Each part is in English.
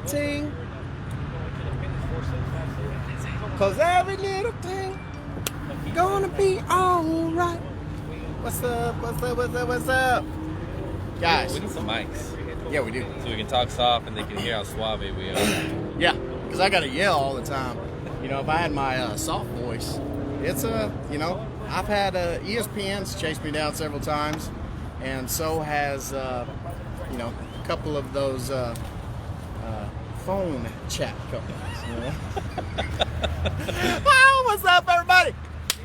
ting. Cause every little thing gonna be alright. What's up? What's up? What's up? What's up? Guys. We need some mics. Yeah, we do. So we can talk soft and they can hear how suave we are. Yeah, because I gotta yell all the time. You know, if I had my soft voice, it's you know, I've had ESPN's chased me down several times, and so has, you know, a couple of those phone chat companies. You know? Oh, what's up, everybody?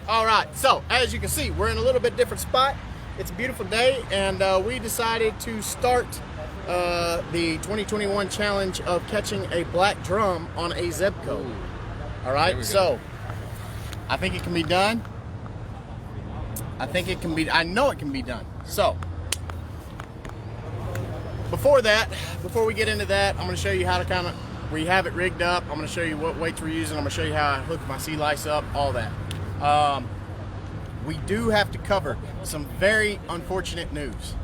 All right, so as you can see, we're in a little bit different spot. It's a beautiful day, and we decided to start the 2021 challenge of catching a black drum on a Zebco. All right, so I think it can be done. I know it can be done. So before we get into that, I'm going to show you how to we have it rigged up. I'm going to show you what weights we're using. I'm going to show you how I hook my sea lice up, all that. We do have to cover some very unfortunate news,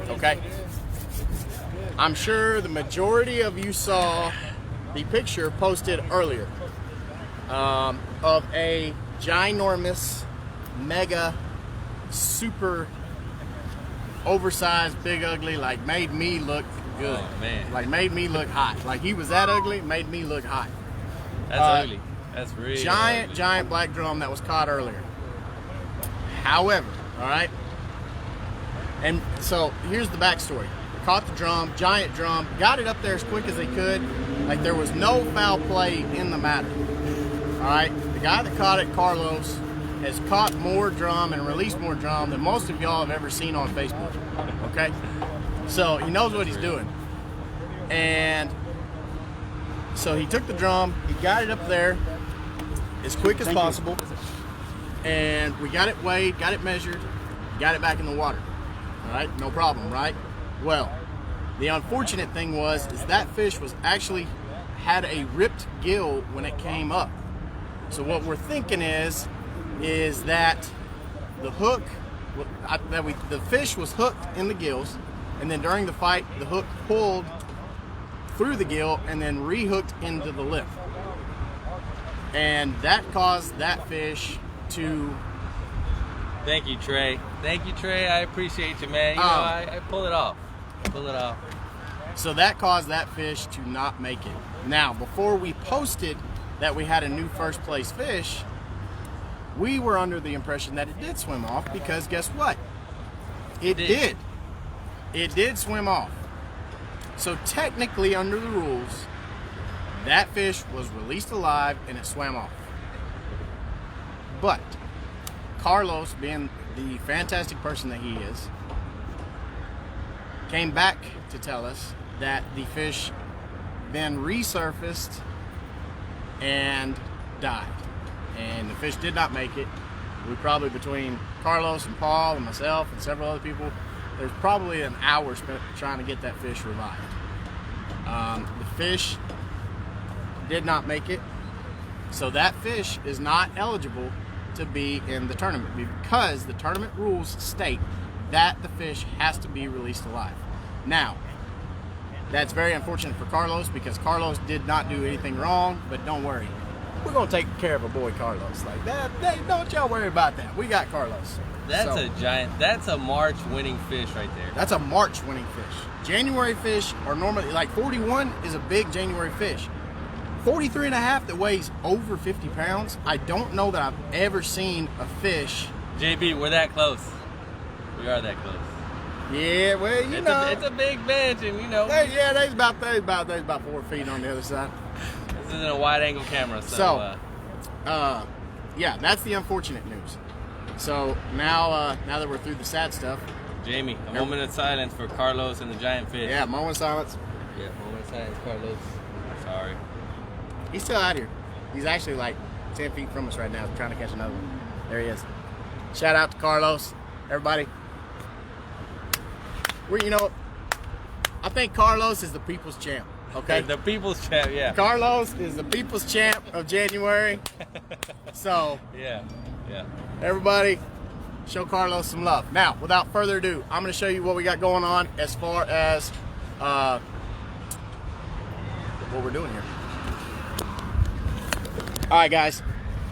okay? I'm sure the majority of you saw the picture posted earlier of a ginormous, mega, super oversized, big, ugly, like made me look good. Oh, man. Like made me look hot. Like he was that ugly, made me look hot. That's ugly. That's really ugly. Giant black drum that was caught earlier. However, all right, and so here's the backstory. Caught the drum, giant drum, got it up there as quick as they could. Like there was no foul play in the matter. All right, the guy that caught it, Carlos, has caught more drum and released more drum than most of y'all have ever seen on Facebook. Okay, so he knows what he's doing, and so he took the drum, he got it up there as quick as possible. And we got it weighed, got it measured, got it back in the water. All right, no problem, right? Well, the unfortunate thing is that fish was actually had a ripped gill when it came up. So what we're thinking is that the hook, the fish was hooked in the gills, and then during the fight, the hook pulled through the gill and then rehooked into the lip. And that caused that fish to... Thank you, Trey. Thank you, Trey. I appreciate you, man. You know, I pull it off. Pull it off. So that caused that fish to not make it. Now, before we posted that we had a new first place fish, we were under the impression that it did swim off because guess what? It did. It did swim off. So technically, under the rules, that fish was released alive and it swam off. But Carlos, being the fantastic person that he is, came back to tell us that the fish then resurfaced and died. And the fish did not make it. We probably, between Carlos and Paul and myself and several other people, there's probably an hour spent trying to get that fish revived. The fish did not make it. So that fish is not eligible to be in the tournament because the tournament rules state that the fish has to be released alive. Now, that's very unfortunate for Carlos because Carlos did not do anything wrong, but don't worry. We're going to take care of a boy Carlos. Like that, don't y'all worry about that. We got Carlos. That's a giant, that's a March winning fish right there. That's a March winning fish. January fish are normally, like 41 is a big January fish. 43 and a half that weighs over 50 pounds. I don't know that I've ever seen a fish. JB, we're that close. We are that close. Yeah, well, you know. It's a big bench, and you know. There's about 4 feet on the other side. This isn't a wide angle camera, so. Yeah, that's the unfortunate news. So now that we're through the sad stuff. Jamie, a moment of silence for Carlos and the giant fish. Yeah, moment of silence. Yeah, moment of silence, Carlos. Sorry. He's still out here. He's actually like 10 feet from us right now trying to catch another one. There he is. Shout out to Carlos, everybody. You know, I think Carlos is the people's champ, okay? The people's champ, yeah. Carlos is the people's champ of January. So, yeah. Everybody, show Carlos some love. Now, without further ado, I'm going to show you what we got going on as far as what we're doing here. All right, guys.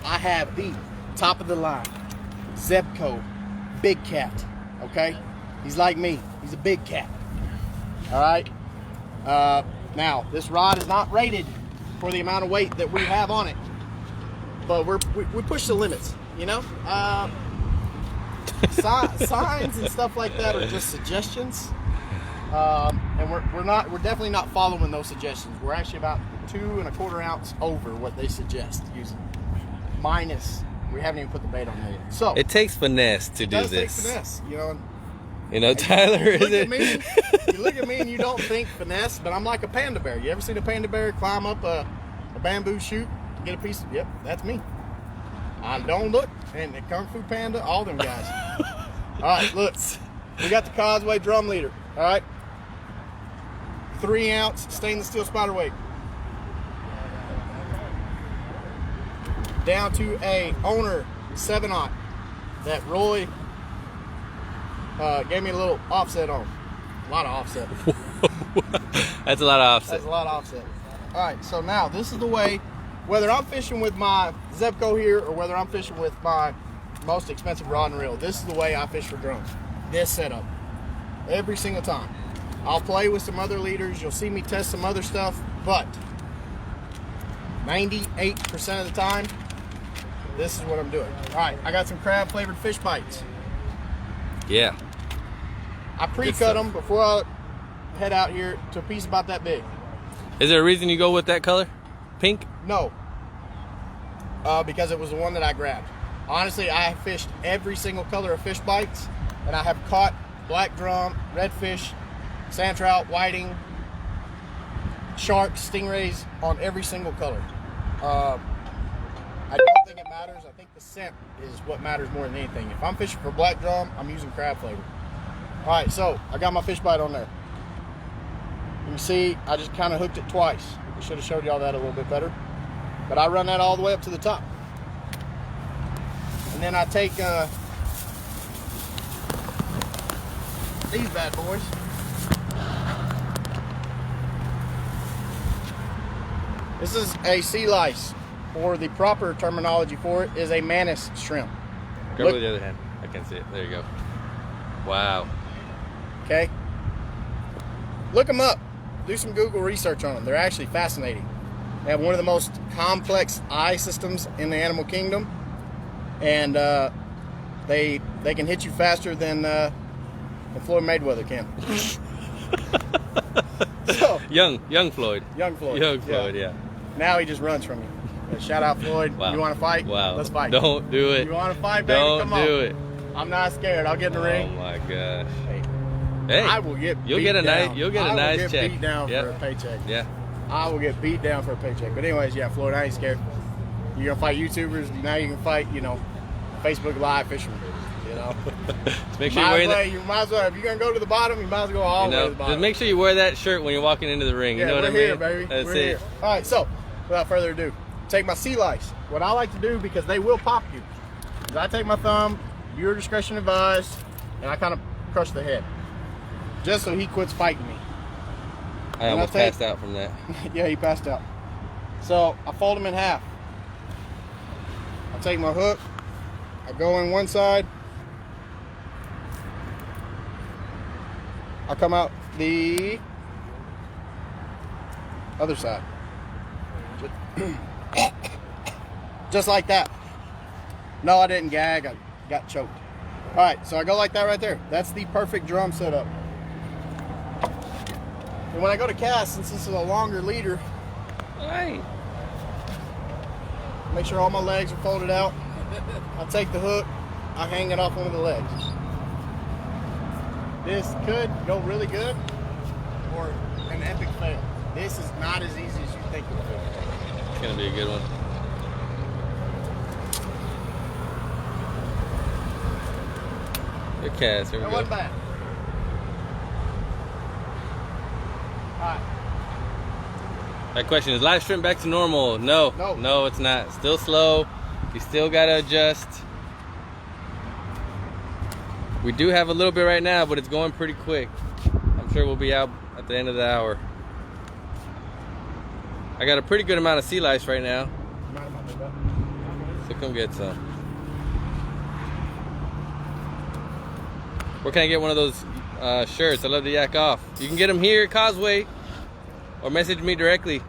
I have the top of the line Zebco Big Cat. Okay? He's like me. He's a big cat. All right? Now, this rod is not rated for the amount of weight that we have on it. But we push the limits, you know? Signs and stuff like that are just suggestions. And we're definitely not following those suggestions. We're actually about 2 1/4 ounce over what they suggest using. Minus, we haven't even put the bait on there yet. So it takes finesse to do this. It does take finesse, you know. You know, Tyler, is it? You look at me and you don't think finesse, but I'm like a panda bear. You ever seen a panda bear climb up a bamboo chute to get a piece of, yep, that's me. I don't look, and the Kung Fu Panda, all them guys. All right, look, we got the CosWay drum leader, all right? 3 ounce stainless steel spider weight. Down to a owner 7/0 that Roy gave me a little offset on. A lot of offset. That's a lot of offset. That's a lot of offset. All right, so now this is the way, whether I'm fishing with my Zebco here or whether I'm fishing with my most expensive rod and reel, this is the way I fish for drums. This setup. Every single time. I'll play with some other leaders. You'll see me test some other stuff, but 98% of the time, this is what I'm doing. All right, I got some crab flavored fish bites. Yeah. I pre-cut them before I head out here to a piece about that big. Is there a reason you go with that color? Pink? No. Because it was the one that I grabbed. Honestly, I have fished every single color of fish bites, and I have caught black drum, redfish, sand trout, whiting, sharks, stingrays on every single color. I don't think it matters. I think the scent is what matters more than anything. If I'm fishing for black drum, I'm using crab flavor. All right, so I got my fish bite on there. You can see I just kind of hooked it twice. I should have showed y'all that a little bit better. But I run that all the way up to the top. And then I take these bad boys. This is a sea lice, or the proper terminology for it is a mantis shrimp. Go with the other hand. I can see it. There you go. Wow. Okay. Look them up. Do some Google research on them. They're actually fascinating. They have one of the most complex eye systems in the animal kingdom, and they can hit you faster than Floyd Mayweather can. So, young Floyd. Young Floyd. Young Floyd, yeah. Now he just runs from you. Shout out Floyd. Wow. You want to fight? Wow. Let's fight. Don't do it. You want to fight, baby? Don't Come on. do it. I'm not scared. I'll get in the ring. Oh my gosh. Hey, I will get. You'll beat get a down. nice. You'll get a nice I will get check. beat down for a paycheck. Yeah. I will get beat down for a paycheck. But anyways, yeah, Floyd, I ain't scared. You're gonna fight YouTubers. Now you can fight, Facebook Live fishermen. Just make sure you're wearing that. You might as well. If you're gonna go to the bottom, you might as well go all the way to the bottom. Just make sure you wear that shirt when you're walking into the ring. Yeah, You know what I mean? we're here, baby. That's we're it. Here. All right. So, without further ado, take my sea lice. What I like to do, because they will pop you, is I take my thumb. Your discretion advised, and I kind of crush the head, just so he quits fighting me. I almost passed out from that. Yeah, he passed out. So I fold him in half. I take my hook. I go in one side. I come out the other side. Just like that. No, I didn't gag. I got choked. All right, so I go like that right there. That's the perfect drum setup. And when I go to cast, since this is a longer leader, make sure all my legs are folded out. I take the hook, I hang it off one of the legs. This could go really good or an epic fail. This is not as easy as you think it will be. It's gonna be a good one. Good cast, here we go. It wasn't bad. Alright. My question is, live shrimp back to normal? No. No, it's not. Still slow. You still gotta adjust. We do have a little bit right now, but it's going pretty quick. I'm sure we'll be out at the end of the hour. I got a pretty good amount of sea lice right now. So come get some. Where can I get one of those shirts? I love to yak off. You can get them here at CosWay or message me directly.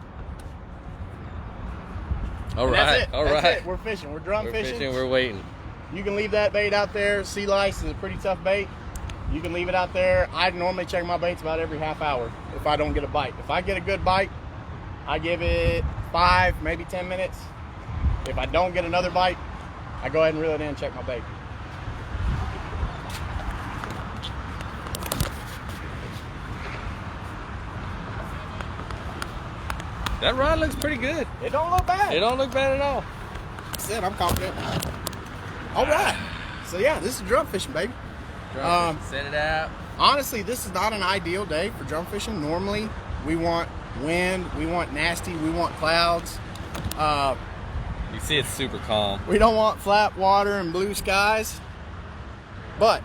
All right. That's it. We're fishing. We're drum fishing. We're waiting. You can leave that bait out there. Sea lice is a pretty tough bait. You can leave it out there. I normally check my baits about every half hour if I don't get a bite. If I get a good bite, I give it 5, maybe 10 minutes. If I don't get another bite, I go ahead and reel it in and check my bait. That rod looks pretty good. It don't look bad. It don't look bad at all. That's it. I'm confident. All right. So yeah, this is drum fishing, baby. Set it out. Honestly, this is not an ideal day for drum fishing. Normally, we want wind, we want nasty, we want clouds. You see it's super calm. We don't want flat water and blue skies. But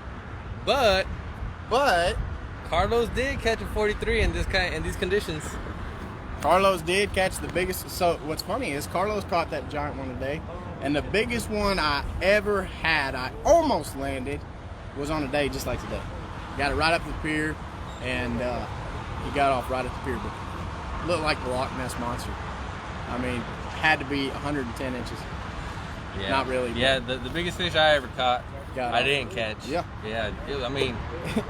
Carlos did catch a 43 in these conditions. Carlos did catch the biggest. So what's funny is Carlos caught that giant one today, and the biggest one I ever had, I almost landed, was on a day just like today. Got it right up to the pier, and he got off right at the pier, but looked like the Loch Ness Monster. I mean, had to be 110 inches. Yeah. Not really. Yeah, the biggest fish I ever caught, I didn't catch. Yeah. Yeah. I mean, it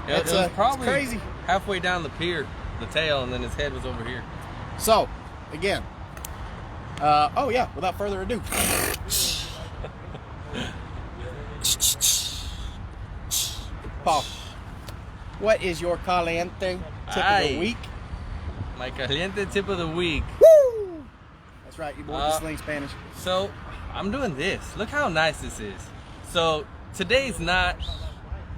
it's was probably crazy. halfway down the pier, the tail, and then his head was over here. So, again, oh yeah, without further ado. Paul, what is your caliente tip of the week? My caliente tip of the week. Woo! That's right, you boys just sling Spanish. So, I'm doing this. Look how nice this is. So, today's not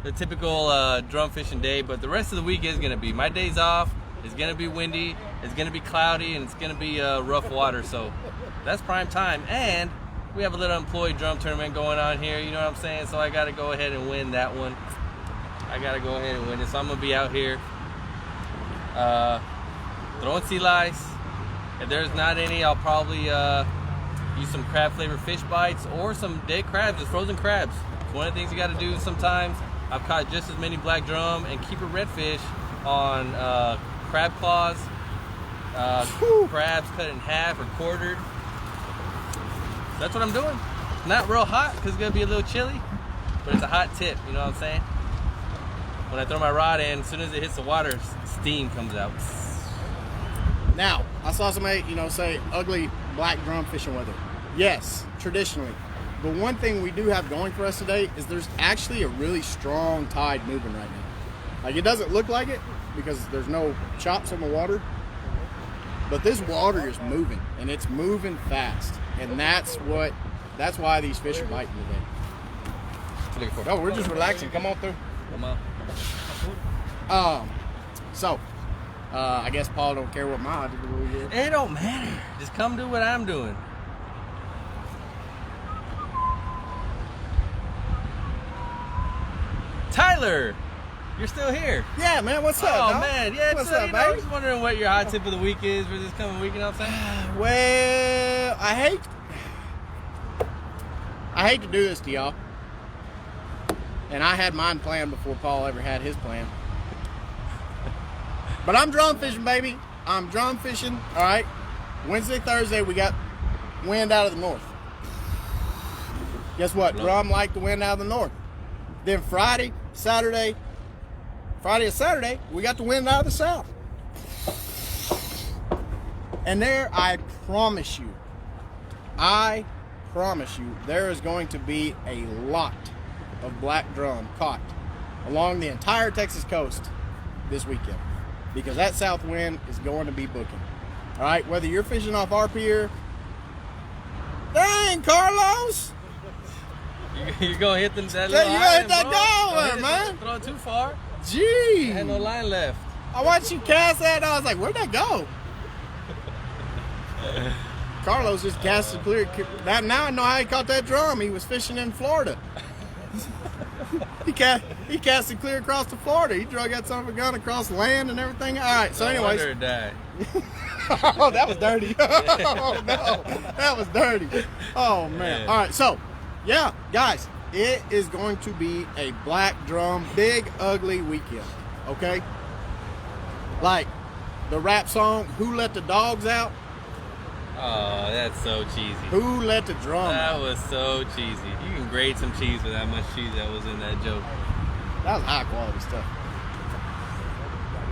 the typical drum fishing day, but the rest of the week is going to be. My day's off. It's going to be windy. It's going to be cloudy, and it's going to be rough water. So, that's prime time. And we have a little employee drum tournament going on here. You know what I'm saying? So, I got to go ahead and win that one. I got to go ahead and win it. So, I'm going to be out here throwing sea lice. If there's not any, I'll probably use some crab flavored fish bites or some dead crabs, just frozen crabs. It's one of the things you got to do sometimes. I've caught just as many black drum and keeper redfish on crab claws, crabs cut in half or quartered. So that's what I'm doing. It's not real hot because it's going to be a little chilly, but it's a hot tip, you know what I'm saying? When I throw my rod in, as soon as it hits the water, steam comes out. Now, I saw somebody, say ugly black drum fishing weather. Yes, traditionally. But one thing we do have going for us today is there's actually a really strong tide moving right now. Like, it doesn't look like it because there's no chops on the water, but this water is moving, and it's moving fast. And that's why these fish are biting today. No, we're just relaxing. Come on through. Come on. So, I guess Paul don't care what my audible is. It don't matter. Just come do what I'm doing. Tyler, you're still here. Yeah, man. What's up? Oh, dog? man. Yeah, what's so, up, baby? I was wondering what your hot tip of the week is for this coming week. You know what I'm saying? Well, I hate to do this to y'all. And I had mine planned before Paul ever had his plan. But I'm drum fishing, baby. I'm drum fishing, all right? Wednesday, Thursday, we got wind out of the north. Guess what? Drum like the wind out of the north. Then Friday, Saturday, we got the wind out of the south. And there, I promise you, there is going to be a lot of black drum caught along the entire Texas coast this weekend, because that south wind is going to be booking. All right, whether you're fishing off our pier, dang, Carlos, You're going to hit them that you little gotta hit that island, dollar, man. Throw it too far. Gee, I had no line left. I watched you cast that, and I was like, where'd that go? Carlos just cast it clear. Now I know how he caught that drum. He was fishing in Florida. He cast He cast it clear across to Florida. He drug that son of a gun across land and everything. All right, so anyways. No wonder it died. Oh, that was dirty. Oh, no. That was dirty. Oh, man. Yeah. All right, so, yeah, guys, it is going to be a black drum, big, ugly weekend, okay? Like the rap song, Who Let the Dogs Out? Oh, that's so cheesy. Who Let the Drum That Out? was so cheesy. You can grade some cheese for that much cheese that was in that joke. That was high quality stuff.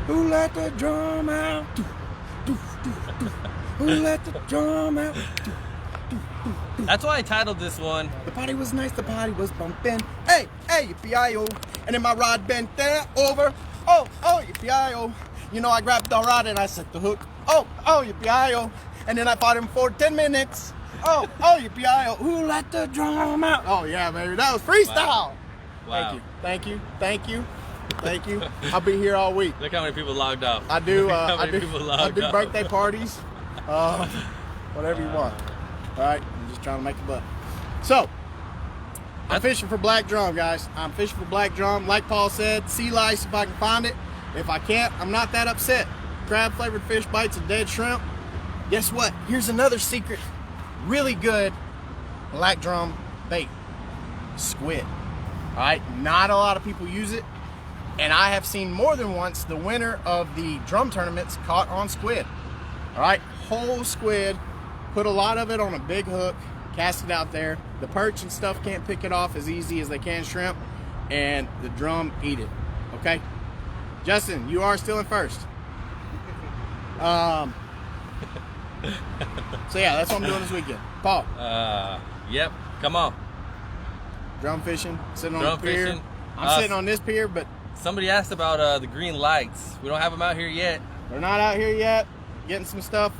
Who let the drum out? Who let the drum out? That's why I titled this one. The party was nice, the party was bumping. Hey, hey, yippee-i-oh. And then my rod bent there, over. Oh, oh, yippee-i-oh. You know, I grabbed the rod and I set the hook. Oh, oh, yippee-i-oh. And then I fought him for 10 minutes. Oh, oh, yippee-i-oh. Who let the drum out? Oh, yeah, baby. That was freestyle. Wow. Thank you. Thank you. Thank you. I'll be here all week. Look how many people logged off. I do. How I many do. people I logged do off. birthday parties. Whatever you want. All right. I'm just trying to make a buck. So, I'm fishing for black drum, guys. I'm fishing for black drum. Like Paul said, sea lice if I can find it. If I can't, I'm not that upset. Crab flavored fish bites and dead shrimp. Guess what? Here's another secret. Really good black drum bait. Squid. All right. Not a lot of people use it. And I have seen more than once the winner of the drum tournaments caught on squid. All right, whole squid, put a lot of it on a big hook, cast it out there. The perch and stuff can't pick it off as easy as they can shrimp, and the drum eat it, okay? Justin, you are still in first. So yeah, that's what I'm doing this weekend. Paul. Yep, come on. Drum fishing, sitting on Drum the pier. fishing. I'm sitting on this pier, but Somebody asked about the green lights. We don't have them out here yet. they're not out here yet. Getting some stuff,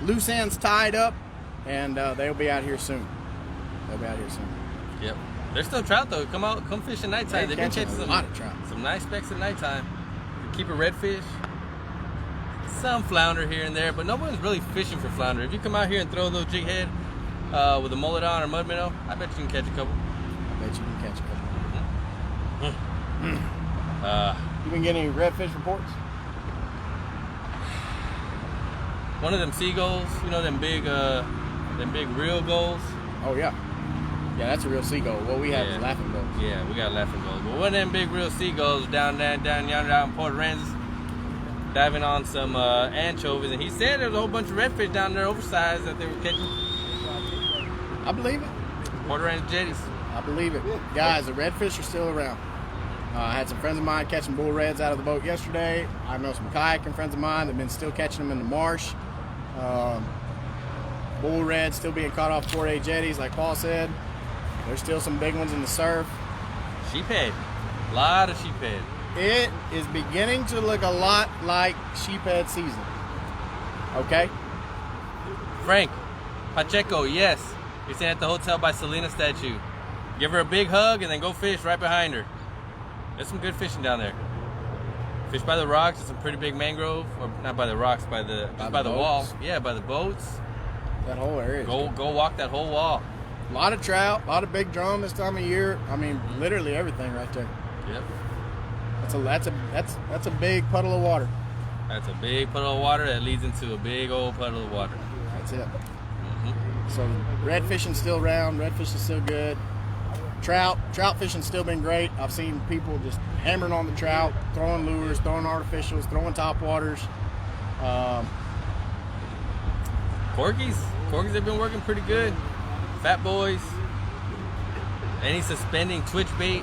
loose ends tied up, and they'll be out here soon. They'll be out here soon. Yep. There's still trout though. Come out, come fish at nighttime. They're They've been catching catching a lot of trout. some nice specks at nighttime. Keep a redfish. Some flounder here and there, but no one's really fishing for flounder. If you come out here and throw a little jig head with a mullet on or mud minnow, I bet you can catch a couple. I bet you can catch a couple. You been getting any redfish reports? One of them seagulls, you know, them big real gulls. Oh yeah, yeah, that's a real seagull. What we have is laughing gulls. Yeah, we got laughing gulls. But one of them big real seagulls down yonder out in Port Aransas, diving on some anchovies, and he said there was a whole bunch of redfish down there, oversized, that they were catching. I believe it. Port Aransas jetties. I believe it. Guys, the redfish are still around. I had some friends of mine catching bull reds out of the boat yesterday. I know some kayaking friends of mine that have been still catching them in the marsh. Bull reds still being caught off 4A jetties, like Paul said. There's still some big ones in the surf. Sheephead. A lot of sheephead. It is beginning to look a lot like sheephead season. Okay? Frank Pacheco, yes. He's staying at the hotel by Selena statue. Give her a big hug and then go fish right behind her. There's some good fishing down there. Fish by the rocks. There's some pretty big mangrove, or not by the rocks, by the wall. Yeah, by the boats. That whole area. Go walk that whole wall. A lot of trout, a lot of big drum this time of year. I mean, literally everything right there. Yep. That's a big puddle of water. That's a big puddle of water that leads into a big old puddle of water. That's it. So red fishing's still around. Red fishing's still good. Trout fishing's still been great. I've seen people just hammering on the trout, throwing lures, throwing artificials, throwing top waters. Corkies have been working pretty good. Fat boys. Any suspending twitch bait.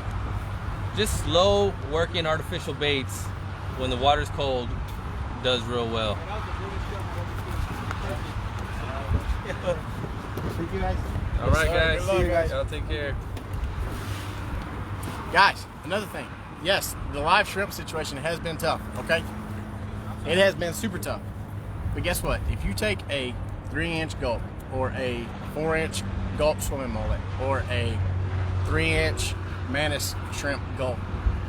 Just slow working artificial baits when the water's cold does real well. Thank you guys. All right, guys. Good luck, guys. Y'all take care. Guys, another thing. Yes, the live shrimp situation has been tough, okay? It has been super tough. But guess what? If you take a 3-inch gulp or a 4-inch gulp swimming mullet or a 3-inch Manus shrimp gulp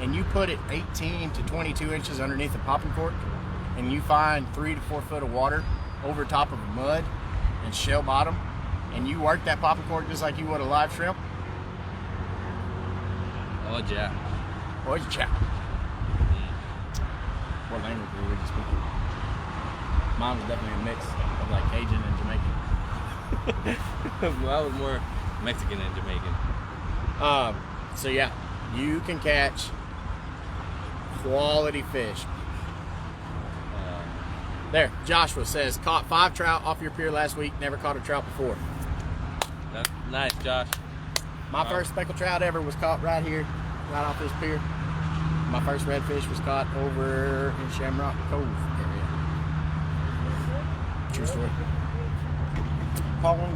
and you put it 18 to 22 inches underneath a popping cork and you find 3 to 4 foot of water over top of mud and shell bottom and you work that popping cork just like you would a live shrimp, Oh, yeah. Oh, yeah. What language were we just speaking? Mine was definitely a mix of like Cajun and Jamaican. Well, I was more Mexican and Jamaican. So yeah, you can catch quality fish. There, Joshua says, caught 5 trout off your pier last week, never caught a trout before. That's nice, Josh. My first speckled trout ever was caught right here, right off this pier. My first redfish was caught over in Shamrock Cove area. True story. Paul, when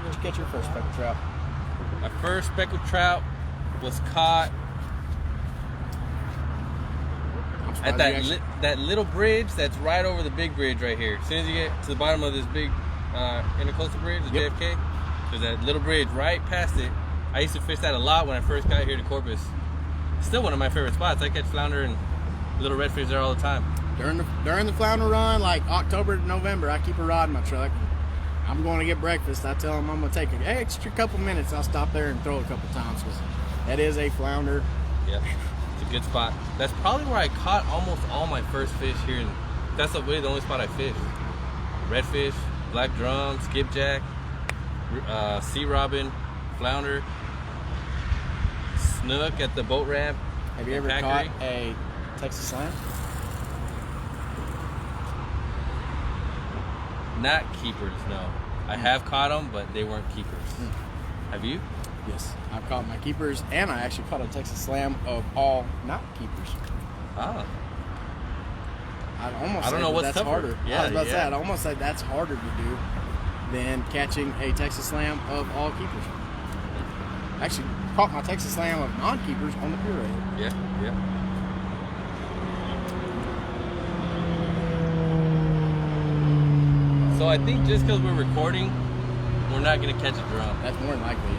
did you catch your first speckled trout? My first speckled trout was caught at that little bridge that's right over the big bridge right here. As soon as you get to the bottom of this big intercoastal bridge, the JFK, there's that little bridge right past it. I used to fish that a lot when I first got here to Corpus. Still one of my favorite spots. I catch flounder and little redfish there all the time. During the flounder run, like October to November, I keep a rod in my truck. I'm going to get breakfast. I tell them I'm going to take an extra couple minutes. I'll stop there and throw a couple times because that is a flounder. Yep, it's a good spot. That's probably where I caught almost all my first fish here. That's the only spot I fished. Redfish, black drum, skipjack, sea robin, flounder, snook at the boat ramp. Have you ever caught a Texas slam? Not keepers, no. I have caught them, but they weren't keepers. Have you? Yes, I've caught my keepers, and I actually caught a Texas slam of all not keepers. Ah. I don't know what's harder. Yeah, I was about to say, I'd almost say that's harder to do than catching a Texas slam of all keepers. I actually caught my Texas slam of non-keepers on the pier rail. Yeah, yeah. So I think just because we're recording, we're not going to catch a drum. That's more than likely.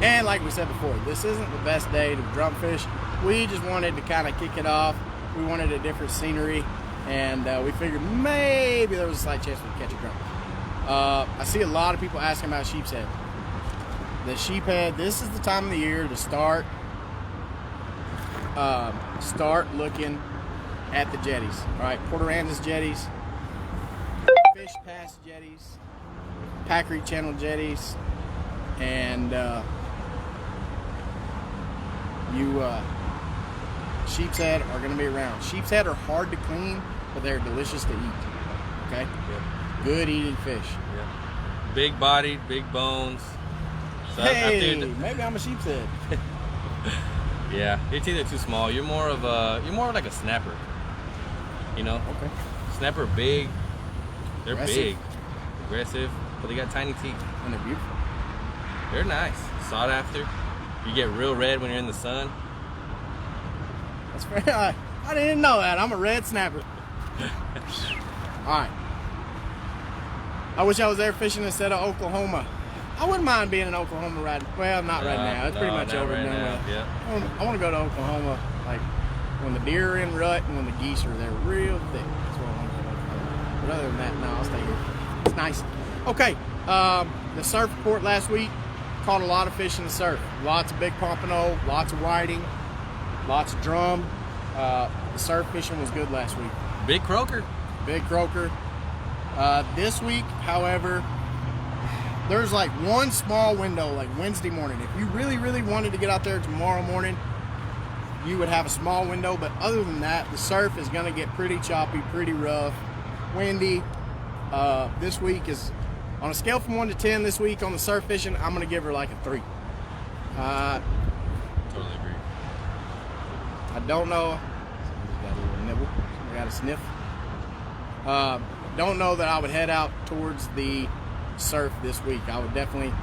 And like we said before, this isn't the best day to drum fish. We just wanted to kind of kick it off. We wanted a different scenery, and we figured maybe there was a slight chance we'd catch a drum. I see a lot of people asking about sheep's head. The sheephead, this is the time of the year to start looking at the jetties. All right, Port Aransas jetties, Fish Pass jetties, Packery Channel jetties, and sheep's head are going to be around. Sheep's head are hard to clean, but they're delicious to eat. Okay, Yep. Good eating fish. Yep. Big bodied, big bones. So Hey, maybe I'm a sheep's head. Yeah, it's either too small. You're more like a snapper. You know? Okay. Snapper big. They're Aggressive. big. Aggressive, but they got tiny teeth. And they're beautiful. They're nice. Sought after. You get real red when you're in the sun. That's fair. I didn't know that. I'm a red snapper. All right. I wish I was there fishing instead of Oklahoma. I wouldn't mind being in Oklahoma right. Well, not right now. It's pretty much over right and done now. with. Yeah. I want to go to Oklahoma like when the deer are in rut and when the geese are there real thick. That's what I want to go to Oklahoma. But other than that, no, I'll stay here. It's nice. Okay. The surf report last week caught a lot of fish in the surf. Lots of big pompano, lots of whiting, lots of drum. The surf fishing was good last week. Big croaker. Big croaker. This week, however, there's like one small window, like Wednesday morning. If you really, really wanted to get out there tomorrow morning, you would have a small window. But other than that, the surf is going to get pretty choppy, pretty rough, windy. This week is, on a scale from 1 to 10 this week on the surf fishing, I'm going to give her like a 3. Totally agree. I don't know. Somebody's got a little nibble. Somebody got a sniff. Don't know that I would head out towards the surf this week. I would definitely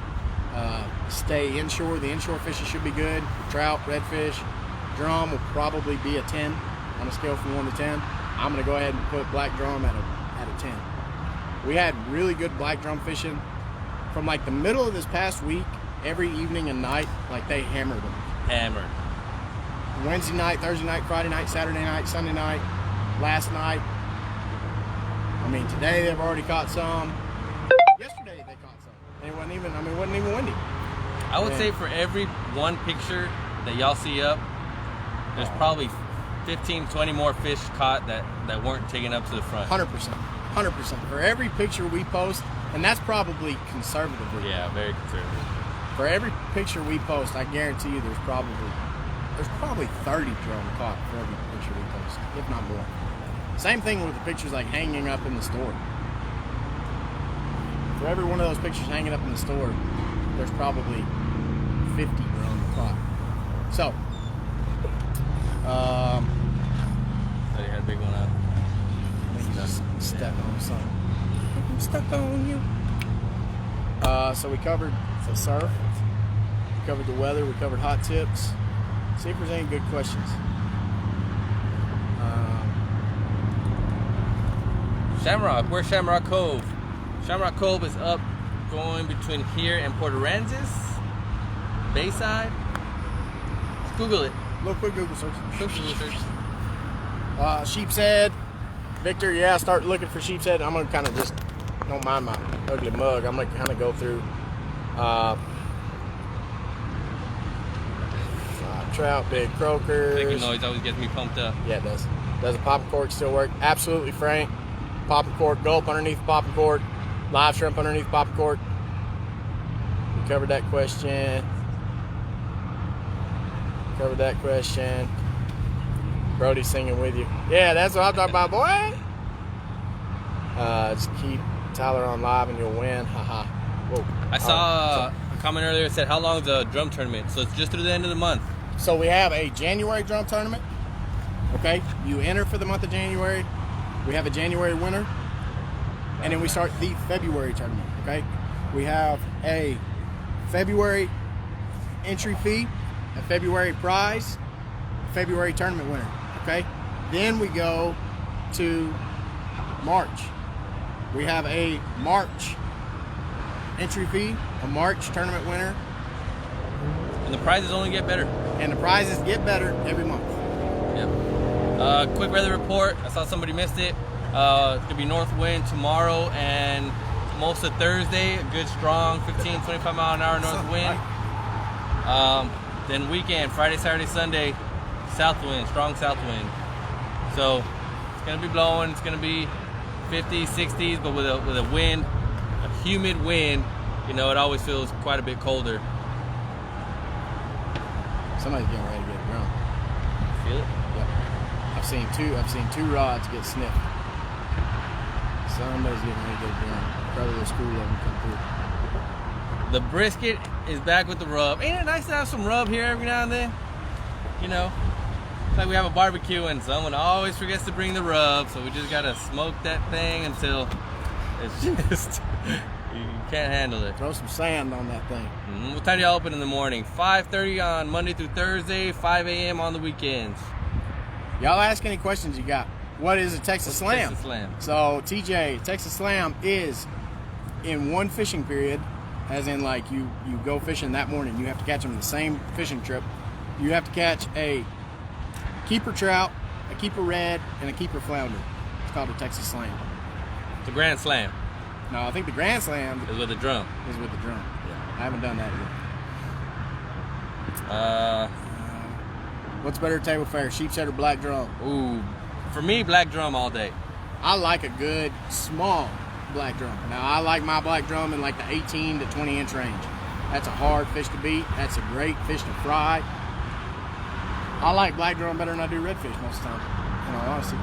stay inshore. The inshore fishing should be good. Trout, redfish, drum will probably be a 10 on a scale from 1 to 10. I'm going to go ahead and put black drum at a 10. We had really good black drum fishing from like the middle of this past week. Every evening and night, like they hammered them. Hammered. Wednesday night, Thursday night, Friday night, Saturday night, Sunday night, last night. I mean, today they've already caught some. Yesterday they caught some. And it wasn't even windy. I would say for every one picture that y'all see up, there's probably 15, 20 more fish caught that weren't taken up to the front. 100%. 100%. For every picture we post, and that's probably conservatively. Yeah, very conservative. For every picture we post, I guarantee you there's probably 30 drum caught for every picture we post, if not more. Same thing with the pictures like hanging up in the store. For every one of those pictures hanging up in the store, there's probably 50 drum caught. So, Oh, you had a big one out. just step on something. I'm stuck on you. So we covered the surf, we covered the weather, we covered hot tips. See if there's any good questions. Shamrock, where's Shamrock Cove? Shamrock Cove is up going between here and Port Aransas, Bayside. Just Google it. Little quick Google search. Google search. Sheep's Head. Victor, yeah, start looking for Sheep's Head. I'm going to kind of just, don't mind my ugly mug. I'm going to kind of go through trout, big croakers. Making noise always gets me pumped up. Yeah, it does. Does the popping cork still work? Absolutely, Frank. Popping cork, gulp underneath the popping cork, live shrimp underneath the popping cork. We covered that question. Brody's singing with you. Yeah, that's what I'm talking about, boy. Just keep Tyler on live and you'll win. Haha. Whoa. I saw a comment earlier that said, how long is the drum tournament? So it's just through the end of the month. So we have a January drum tournament. Okay, you enter for the month of January. We have a January winner, and then we start the February tournament. Okay, we have a February entry fee, a February prize, a February tournament winner. Okay, then we go to March. We have a March entry fee, a March tournament winner, And the prizes only get better. and the prizes get better every month. Yep. Quick weather report. I saw somebody missed it. It's going to be north wind tomorrow and most of Thursday. A good strong 15, 25 mile an hour north wind. Then weekend, Friday, Saturday, Sunday, south wind, strong south wind. So it's going to be blowing. It's going to be 50s, 60s, but with a wind, a humid wind, you know, it always feels quite a bit colder. Somebody's getting ready to get drunk. Feel it? Yep. I've seen two rods get sniffed. Somebody's getting ready to get drunk. Probably the school of them come through. The brisket is back with the rub. Ain't it nice to have some rub here every now and then? You know, it's like we have a barbecue and someone always forgets to bring the rub, so we just gotta smoke that thing until it's just, you can't handle it. Throw some sand on that thing. What time do y'all open in the morning? 5:30 on Monday through Thursday, 5 a.m. on the weekends. Y'all ask any questions you got. What is a Texas Slam? Texas Slam. So TJ, Texas Slam is in one fishing period, as in like you go fishing that morning. You have to catch them the same fishing trip. You have to catch a keeper trout, a keeper red, and a keeper flounder. It's called a Texas Slam. It's a Grand Slam. No, I think the Grand Slam Is with a drum. is with the drum. I haven't done that yet. What's better table fare, sheep's head or black drum? Ooh, for me, black drum all day. I like a good small black drum. Now I like my black drum in like the 18 to 20 inch range. That's a hard fish to beat. That's a great fish to fry. I like black drum better than I do redfish most of the time, in all honesty.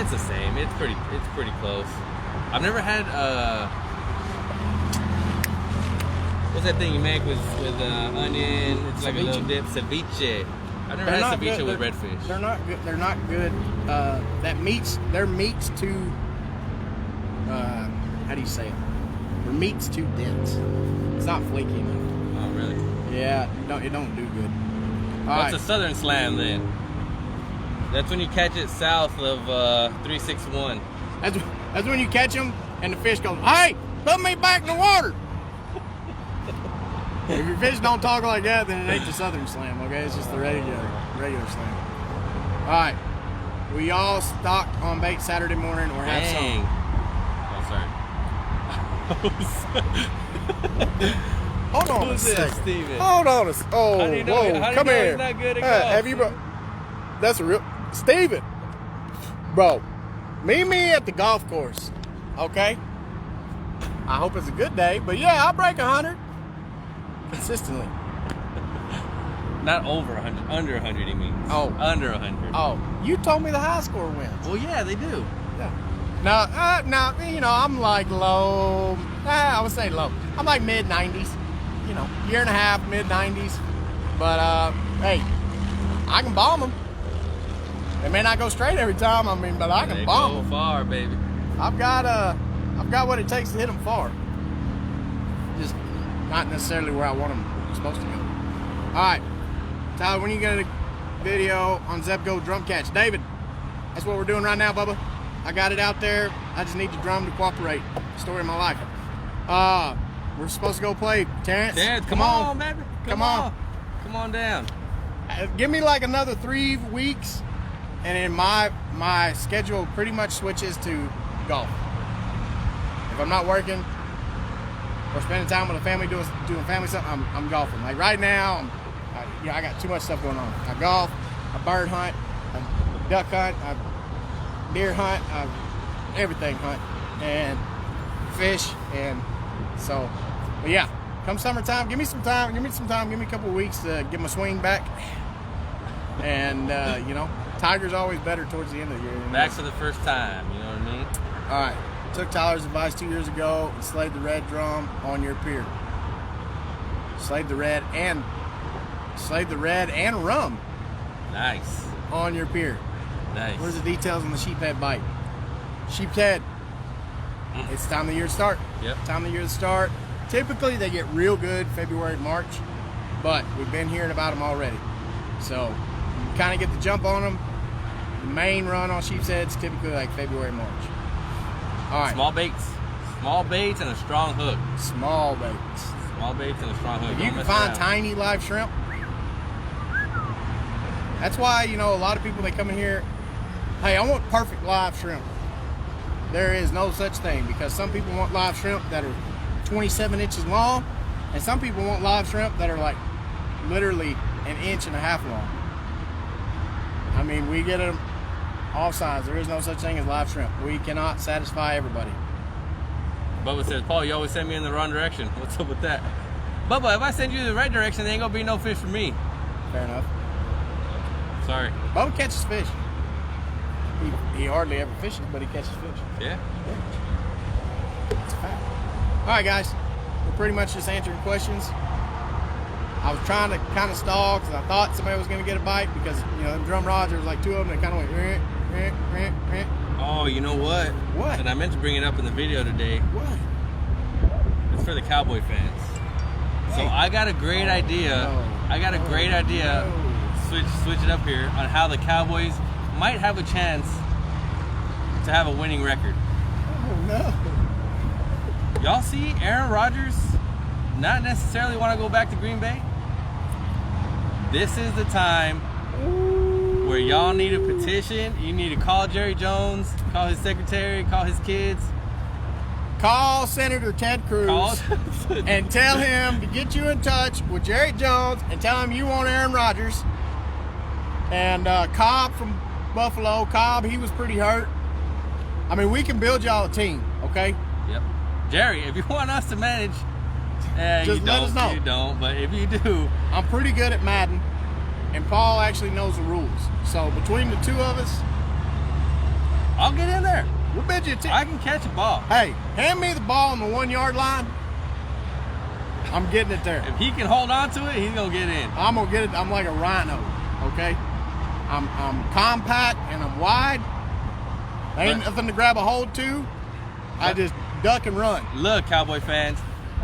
It's the same. It's pretty close. I've never had what's that thing you make with onion? It's like a little dip, ceviche. I've never had ceviche with redfish. They're not good. They're not good. Their meat's too. How do you say it? Their meat's too dense. It's not flaky enough. Oh, really? Yeah, it don't do good. What's a southern slam then? That's when you catch it south of 361. That's when you catch them and the fish goes, "Hey, put me back in the water." If your fish don't talk like that, then it ain't the southern slam. Okay, it's just the regular slam. All right, we all stocked on bait Saturday morning or have Dang. some. Oh, sorry. Hold on a Who's this, second. Steven? Hold on a Oh, How do you know- whoa, how do you come know here. he's not good at golf, Have you, that's a real, Steven. Bro, meet me at the golf course, okay? I hope it's a good day, but yeah, I'll break 100 consistently. Not over 100, under 100 he means. Oh. Under 100. Oh, you told me the high score wins. Well, yeah, they do. Yeah. Now, you know, I'm like low. I would say low. I'm like mid 90s. You know, year and a half, mid 90s. But hey, I can bomb them. They may not go straight every time. I mean, but I can They bomb go them. far, baby. I've got what it takes to hit them far. Just not necessarily where I want them supposed to go. All right, Tyler, when you get a video on Zebgo drum catch, David, that's what we're doing right now, Bubba. I got it out there. I just need the drum to cooperate. Story of my life. We're supposed to go play. Terrence, Come on, baby. Come on. Come on down. Give me like another 3 weeks, and then my schedule pretty much switches to golf. If I'm not working or spending time with the family doing family stuff, I'm golfing. Like right now, I got too much stuff going on. I golf, I bird hunt, I duck hunt, I deer hunt, I everything hunt, and fish, and so. But yeah, come summertime, give me some time. Give me a couple of weeks to get my swing back. And you know, Tiger's always better towards the end of the year. Back for the first time, you know what I mean? All right. Took Tyler's advice 2 years ago and slayed the red drum on your pier. Slayed the red and rum Nice. on your pier. Nice. Where's the details on the sheephead bite? Sheephead. It's time of the year to start. Yep. Time of the year to start. Typically they get real good February, March, but we've been hearing about them already. So you kind of get the jump on them. The main run on sheep's heads typically like February, March. All right. Small baits and a strong hook. Small baits. Small baits and a strong hook. If you Don't can mess find around. tiny live shrimp, that's why, you know, a lot of people, they come in here, hey, I want perfect live shrimp. There is no such thing, because some people want live shrimp that are 27 inches long, and some people want live shrimp that are like literally 1.5 inches long. I mean, we get them all sizes. There is no such thing as live shrimp. We cannot satisfy everybody. Bubba says, Paul, you always send me in the wrong direction. What's up with that? Bubba, if I send you the right direction, there ain't gonna be no fish for me. Fair enough. Sorry. Bubba catches fish. He hardly ever fishes, but he catches fish. Yeah? It's a fact. All right, guys. We're pretty much just answering questions. I was trying to kind of stall because I thought somebody was going to get a bite because, you know, them drum rods, there was like 2 of them that kind of went, Oh, you know what? What? And I meant to bring it up in the video today. What? It's for the Cowboy fans. So Hey. I got a great idea. No. I got a great idea. No. Switch it up here on how the Cowboys might have a chance to have a winning record. Oh, no. Y'all see Aaron Rodgers not necessarily want to go back to Green Bay? This is the time where y'all need a petition. You need to call Jerry Jones, call his secretary, call his kids. Call Senator Ted Cruz and tell him to get you in touch with Jerry Jones and tell him you want Aaron Rodgers. And Cobb from Buffalo. Cobb, he was pretty hurt. I mean, we can build y'all a team, okay? Yep. Jerry, if you want us to manage, Just let us know. You don't, but if you do, I'm pretty good at Madden, and Paul actually knows the rules. So between the two of us, I'll get in there. we'll bid you a team. I can catch a ball. Hey, hand me the ball on the 1 yard line. I'm getting it there. If he can hold on to it, he's gonna get in. I'm gonna get it. I'm like a rhino, okay? I'm compact and I'm wide. There ain't nothing to grab a hold to. I just duck and run. Look, Cowboy fans,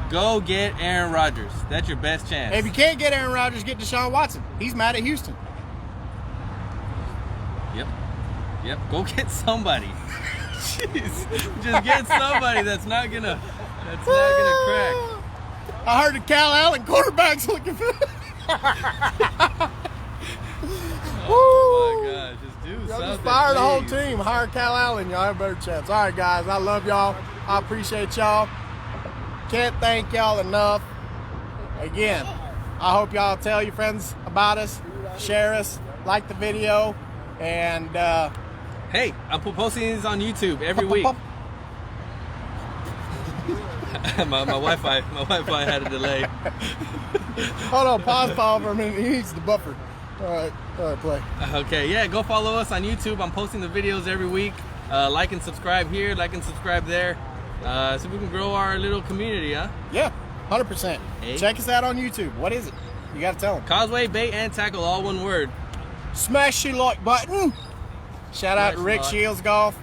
go get Aaron Rodgers. That's your best chance. If you can't get Aaron Rodgers, get Deshaun Watson. He's mad at Houston. Yep. Go get somebody. Jeez. Just get somebody that's not gonna crack. I heard the Cal Allen quarterback's looking for. Oh my God, just do Y'all something. just fire the whole please. team. Hire Cal Allen. Y'all have a better chance. All right, guys. I love y'all. I appreciate y'all. Can't thank y'all enough. again, I hope y'all tell your friends about us, share us, like the video, and hey, I'm posting these on YouTube every week. my Wi-Fi had a delay. Hold on, pause for a minute. He needs the buffer. All right, play. Okay, yeah, go follow us on YouTube. I'm posting the videos every week. Like and subscribe here, like and subscribe there, so we can grow our little community, huh? Yeah, 100%. Hey. Check us out on YouTube. What is it? You gotta tell them. CosWay Bait and Tackle, all one word. Smash the like button. Shout out to Rick Shields Golf.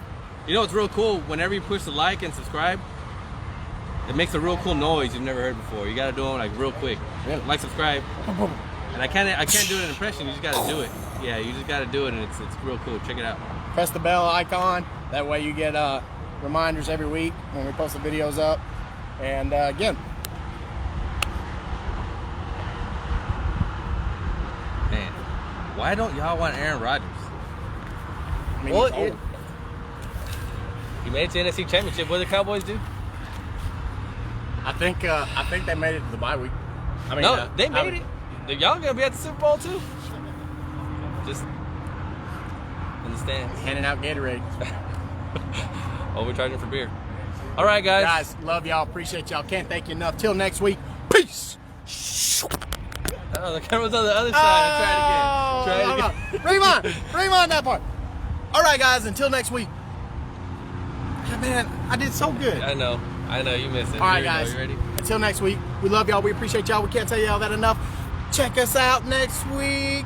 You know what's real cool? Whenever you push the like and subscribe, it makes a real cool noise you've never heard before. You gotta do them like real quick. Really? Like, subscribe. And I can't do an impression. You just gotta do it. Yeah, you just gotta do it, and it's real cool. Check it out. Press the bell icon. That way you get reminders every week when we post the videos up. And again, man, why don't y'all want Aaron Rodgers? I mean, Well, he made it to the NFC Championship. What did the Cowboys do? I think they made it to the bye week. I mean, No, they made it. Y'all gonna be at the Super Bowl too. Just understand. Handing out Gatorade. Oh, we're charging for beer. All right, guys. Guys, love y'all. Appreciate y'all. Can't thank you enough. Till next week. Peace. Oh, the camera's on the other side. Try it again. Rewind that part. All right, guys. Until next week. Man, I did so good. I know. You missed it. All right, Here we go. guys. You ready? Until next week. We love y'all. We appreciate y'all. We can't tell y'all that enough. Check us out next week.